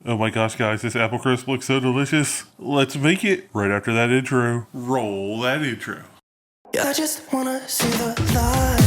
Oh my gosh, guys, this apple crisp looks so delicious. Let's make it right after that intro. Roll that intro. I just wanna see the light.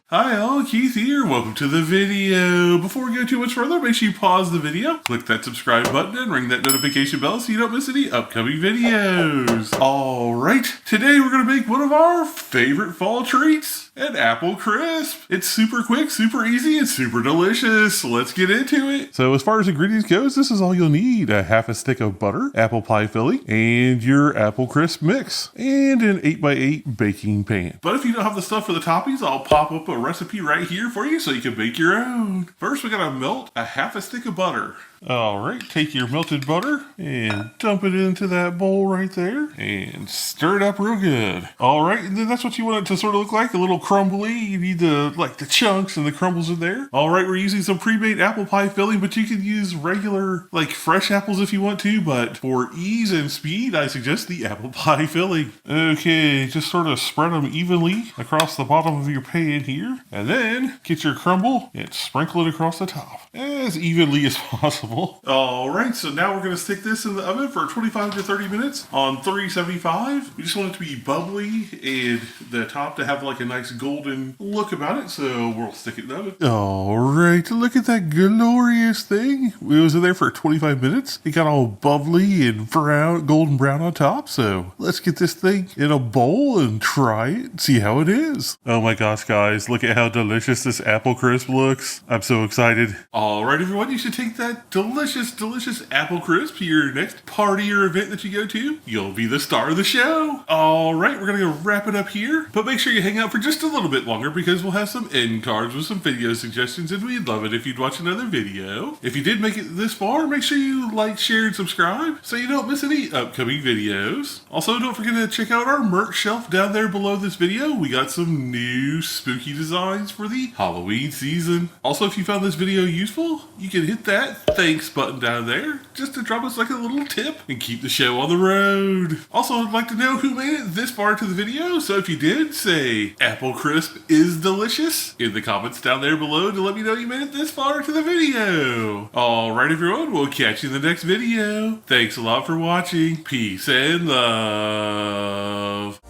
Hi all, Keith here. Welcome to the video. Before we go too much further, make sure you pause the video, click that subscribe button, and ring that notification bell so you don't miss any upcoming videos. Alright, today we're going to make one of our favorite fall treats, an apple crisp. It's super quick, super easy, and super delicious. Let's get into it. So as far as ingredients goes, this is all you'll need. A half a stick of butter, apple pie filling, and your apple crisp mix, and an 8x8 baking pan. But if you don't have the stuff for the toppings, I'll pop up a recipe right here for you so you can make your own. First, we gotta melt a half a stick of butter. Alright, take your melted butter and dump it into that bowl right there and stir it up real good. Alright, and then that's what you want it to sort of look like, a little crumbly. You need the chunks and the crumbles in there. Alright, we're using some pre-made apple pie filling, but you can use regular, fresh apples if you want to, but for ease and speed, I suggest the apple pie filling. Okay, just sort of spread them evenly across the bottom of your pan here, and then get your crumble and sprinkle it across the top as evenly as possible. Alright, so now we're going to stick this in the oven for 25 to 30 minutes on 375. We just want it to be bubbly and the top to have a nice golden look about it, so we'll stick it in the oven. Alright, look at that glorious thing. It was in there for 25 minutes. It got all bubbly and golden brown on top, so let's get this thing in a bowl and try it and see how it is. Oh my gosh, guys, look at how delicious this apple crisp looks. I'm so excited. Alright, everyone, you should take that delicious apple crisp to your next party or event that you go to. You'll be the star of the show. Alright, we're gonna go wrap it up here, but make sure you hang out for just a little bit longer because we'll have some end cards with some video suggestions, and we'd love it if you'd watch another video. If you did make it this far, make sure you like, share, and subscribe so you don't miss any upcoming videos. Also, don't forget to check out our merch shelf down there below this video. We got some new spooky designs for the Halloween season. Also, if you found this video useful, you can hit that thanks button down there just to drop us a little tip and keep the show on the road. Also, I'd like to know who made it this far into the video, so if you did, say apple crisp is delicious in the comments down there below to let me know you made it this far into the video. Alright everyone, we'll catch you in the next video. Thanks a lot for watching. Peace and love.